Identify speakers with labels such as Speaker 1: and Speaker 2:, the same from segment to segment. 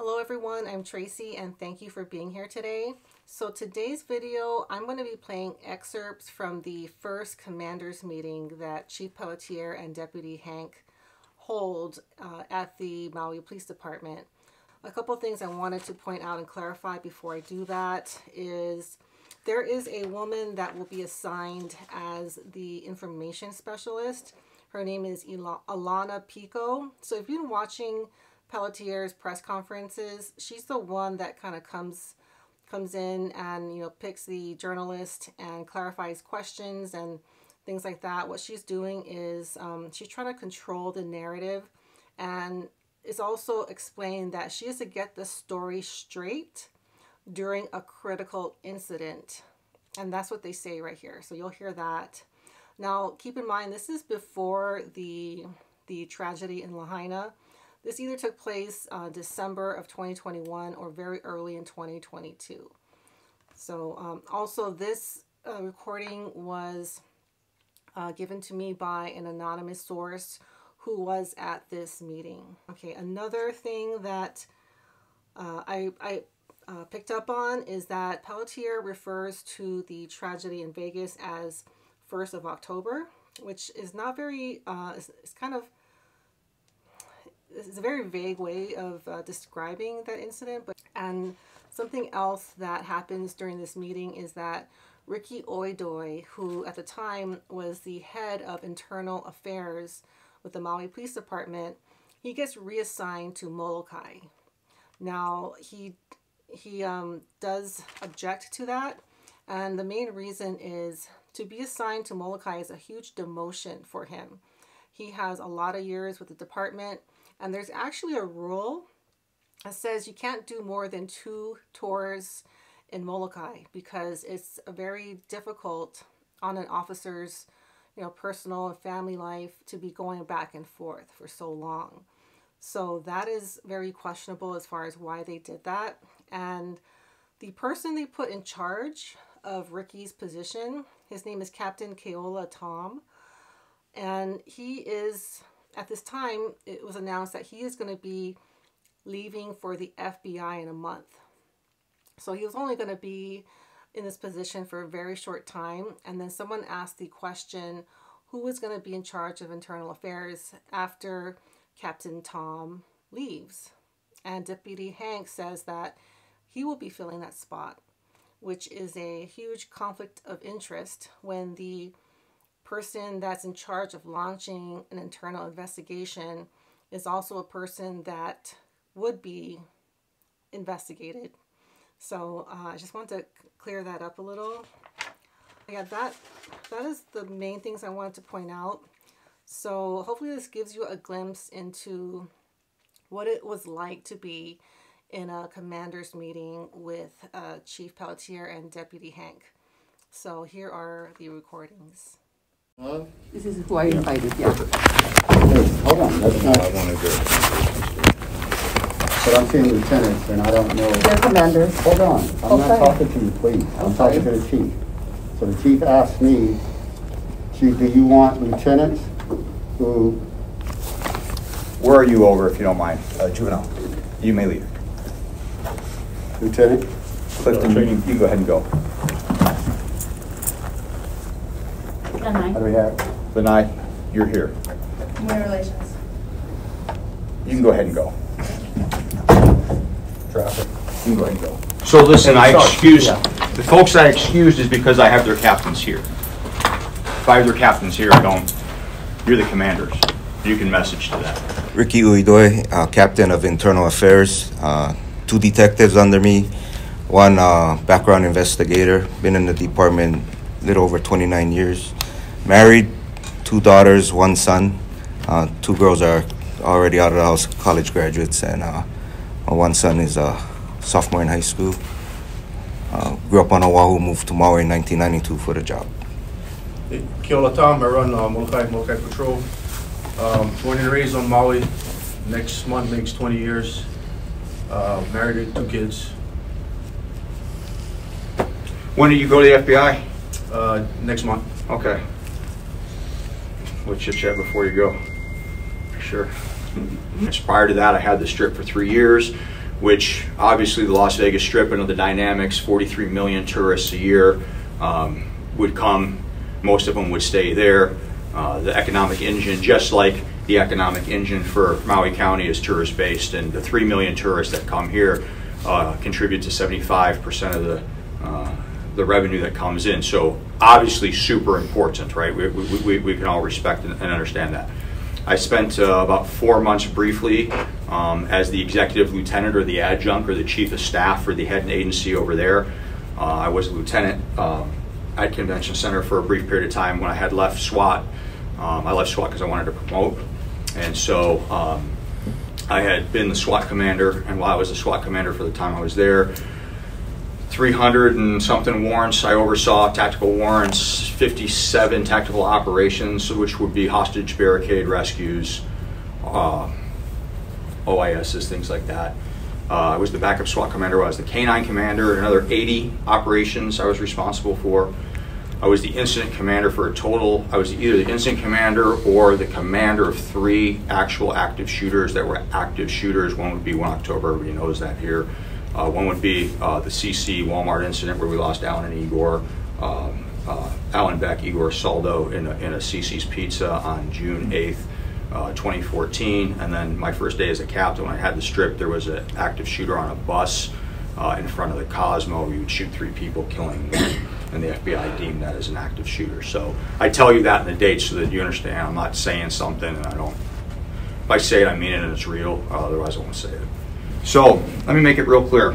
Speaker 1: Hello everyone, I'm Tracy and thank you for being here today. So today's video, I'm going to be playing excerpts from the first commanders meeting that Chief Pelletier and Deputy Hank hold at the Maui Police Department. A couple things I wanted to point out and clarify before I do that is there is a woman that will be assigned as the information specialist. Her name is Alana Pico. So if you've been watching Pelletier's press conferences, she's the one that kind of comes in and picks the journalist and clarifies questions and things like that. What she's doing is she's trying to control the narrative, and it's also explained that she has to get the story straight during a critical incident, and that's what they say right here. So you'll hear that. Now keep in mind, this is before the tragedy in Lahaina. This either took place December of 2021 or very early in 2022. So also this recording was given to me by an anonymous source who was at this meeting. Okay, another thing that I picked up on is that Pelletier refers to the tragedy in Vegas as 1st of October, which is not very, it's a very vague way of describing that incident. And something else that happens during this meeting is that Ricky Oidoi, who at the time was the head of internal affairs with the Maui Police Department, he gets reassigned to Molokai. Now he does object to that, and the main reason is to be assigned to Molokai is a huge demotion for him. He has a lot of years with the department, and there's actually a rule that says you can't do more than 2 tours in Molokai because it's very difficult on an officer's personal and family life to be going back and forth for so long. So that is very questionable as far as why they did that. And the person they put in charge of Ricky's position, his name is Captain Keola Tom, and he is, at this time, it was announced that he is going to be leaving for the FBI in a month. So he was only going to be in this position for a very short time. And then someone asked the question, who is going to be in charge of internal affairs after Captain Tom leaves? And Deputy Hank says that he will be filling that spot, which is a huge conflict of interest when the person that's in charge of launching an internal investigation is also a person that would be investigated. So I just want to clear that up a little. Yeah, that is the main things I wanted to point out. So hopefully this gives you a glimpse into what it was like to be in a commander's meeting with Chief Pelletier and Deputy Hank. So here are the recordings.
Speaker 2: This is who I invited, yeah.
Speaker 3: Hey, hold on, that's not what I want to do. But I'm seeing lieutenants and I don't know.
Speaker 2: They're commanders.
Speaker 3: Hold on, I'm not talking to you, please. I'm talking to the chief. So the chief asked me, Chief, do you want lieutenants who...
Speaker 4: Where are you over, if you don't mind? Juvenile. You may leave.
Speaker 3: Lieutenant?
Speaker 4: Clifton, you can go ahead and go.
Speaker 3: How do we have?
Speaker 4: Lanai, you're here.
Speaker 5: Human relations.
Speaker 4: You can go ahead and go.
Speaker 3: Traffic.
Speaker 4: You can go ahead and go.
Speaker 6: So listen, I excused,
Speaker 4: Yeah.
Speaker 6: the folks I excused is because I have their captains here. If I have their captains here, you're the commanders. You can message to that.
Speaker 7: Ricky Oidoi, Captain of Internal Affairs. 2 detectives under me. 1 background investigator. Been in the department a little over 29 years. Married, 2 daughters, 1 son. 2 girls are already out of the house, college graduates, and my 1 son is a sophomore in high school. Grew up on Oahu, moved to Maui in 1992 for the job.
Speaker 8: Keola Tom, I run Molokai Patrol. Born and raised on Maui. Next month makes 20 years. Married with 2 kids.
Speaker 6: When do you go to the FBI?
Speaker 8: Next month.
Speaker 6: Okay. We'll chit chat before you go. For sure. Prior to that, I had the strip for 3 years. which obviously the Las Vegas Strip and the dynamics, 43 million tourists a year would come, most of them would stay there. The economic engine, just like the economic engine for Maui County, is tourist-based, and the 3 million tourists that come here contribute to 75% of the revenue that comes in. So obviously super important, right? We can all respect and understand that. I spent about 4 months briefly as the executive lieutenant or the adjunct or the chief of staff for the head agency over there. I was a lieutenant at Convention Center for a brief period of time when I had left SWAT. I left SWAT because I wanted to promote. And so I had been the SWAT commander, and while I was the SWAT commander for the time I was there, 300 and something warrants I oversaw, tactical warrants, 57 tactical operations, which would be hostage barricade rescues, OISs, things like that. I was the backup SWAT commander. I was the K-9 commander, and another 80 operations I was responsible for. I was the incident commander for a total, I was either the incident commander or the commander of 3 actual active shooters that were active shooters. One would be 1 October, everybody knows that here. One would be the CC Walmart incident where we lost Alan and Igor, Alan Beck, Igor Saldo in a CC's Pizza on June 8th, 2014. And then my first day as a captain, when I had the Strip, there was an active shooter on a bus in front of the Cosmo. We would shoot 3 people, killing one, and the FBI deemed that as an active shooter. So I tell you that in the dates so that you understand I'm not saying something and I don't, if I say it, I mean it and it's real, otherwise I won't say it. So let me make it real clear.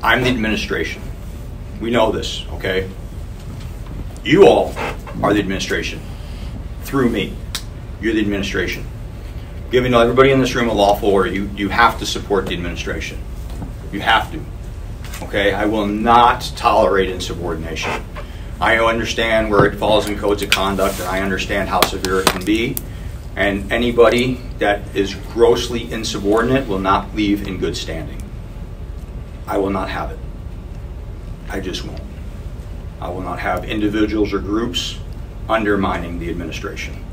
Speaker 6: I'm the administration. We know this, okay? You all are the administration through me. You're the administration. Giving everybody in this room a lawful order, you have to support the administration. You have to, okay? I will not tolerate insubordination. I understand where it falls in codes of conduct, and I understand how severe it can be. And anybody that is grossly insubordinate will not leave in good standing. I will not have it. I just won't. I will not have individuals or groups undermining the administration.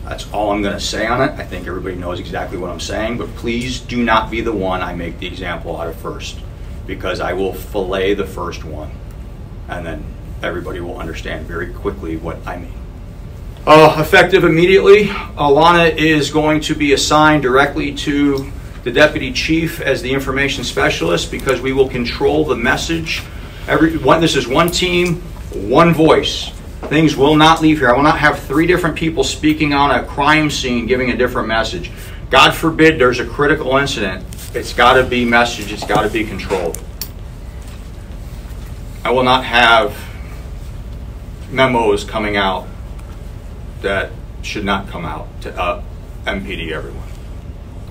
Speaker 6: That's all I'm going to say on it. I think everybody knows exactly what I'm saying, but please do not be the one I make the example out of first, because I will fillet the first one, and then everybody will understand very quickly what I mean. Effective immediately, Alana is going to be assigned directly to the deputy chief as the information specialist, because we will control the message. This is one team, one voice. Things will not leave here. I will not have 3 different people speaking on a crime scene giving a different message. God forbid there's a critical incident. It's got to be messaged. It's got to be controlled. I will not have memos coming out that should not come out to MPD everyone.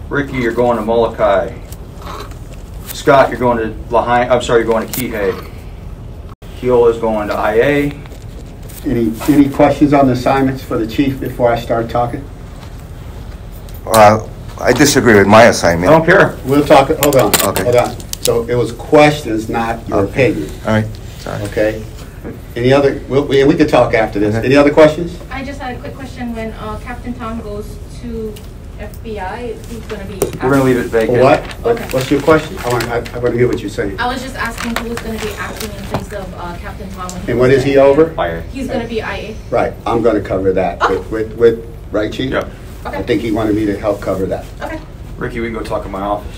Speaker 6: Ricky, you're going to Molokai. Scott, you're going to Lahaina. I'm sorry, you're going to Kihei. Keola's going to IA.
Speaker 3: Any questions on the assignments for the chief before I start talking?
Speaker 7: I disagree with my assignment.
Speaker 6: I don't care.
Speaker 3: We'll talk. Hold on.
Speaker 7: Okay.
Speaker 3: Hold on. So it was questions, not your opinion.
Speaker 7: All right. Sorry.
Speaker 3: Okay. Any other? We can talk after this. Any other questions?
Speaker 5: I just had a quick question. When Captain Tom goes to FBI, who's going to be?
Speaker 6: We're going to leave it vacant.
Speaker 3: What?
Speaker 5: Okay.
Speaker 3: What's your question? I want to hear what you're saying.
Speaker 5: I was just asking who's going to be acting in place of Captain Tom.
Speaker 3: And what is he over?
Speaker 5: He's going to be IA.
Speaker 3: Right. I'm going to cover that.
Speaker 5: Okay.
Speaker 3: With right, Chief?
Speaker 6: Yep.
Speaker 5: Okay.
Speaker 3: I think he wanted me to help cover that.
Speaker 5: Okay.
Speaker 6: Ricky, we can go talk in my office.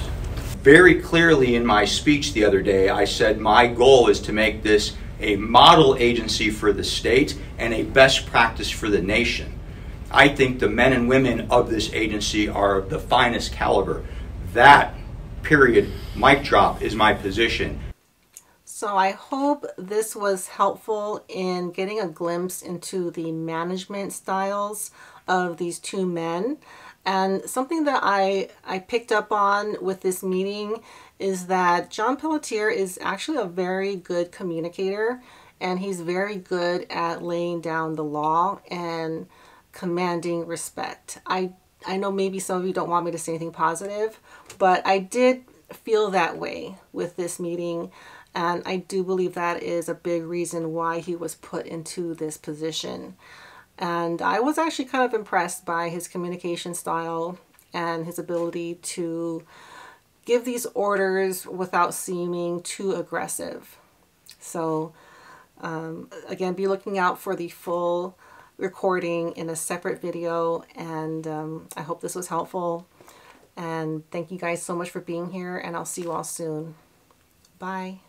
Speaker 6: Very clearly in my speech the other day, I said my goal is to make this a model agency for the state and a best practice for the nation. I think the men and women of this agency are of the finest caliber. That, period, mic drop, is my position.
Speaker 1: So I hope this was helpful in getting a glimpse into the management styles of these 2 men. And something that I picked up on with this meeting is that John Pelletier is actually a very good communicator, and he's very good at laying down the law and commanding respect. I know maybe some of you don't want me to say anything positive, but I did feel that way with this meeting, and I do believe that is a big reason why he was put into this position. And I was actually kind of impressed by his communication style and his ability to give these orders without seeming too aggressive. So again, be looking out for the full recording in a separate video, and I hope this was helpful. And thank you guys so much for being here, and I'll see you all soon. Bye.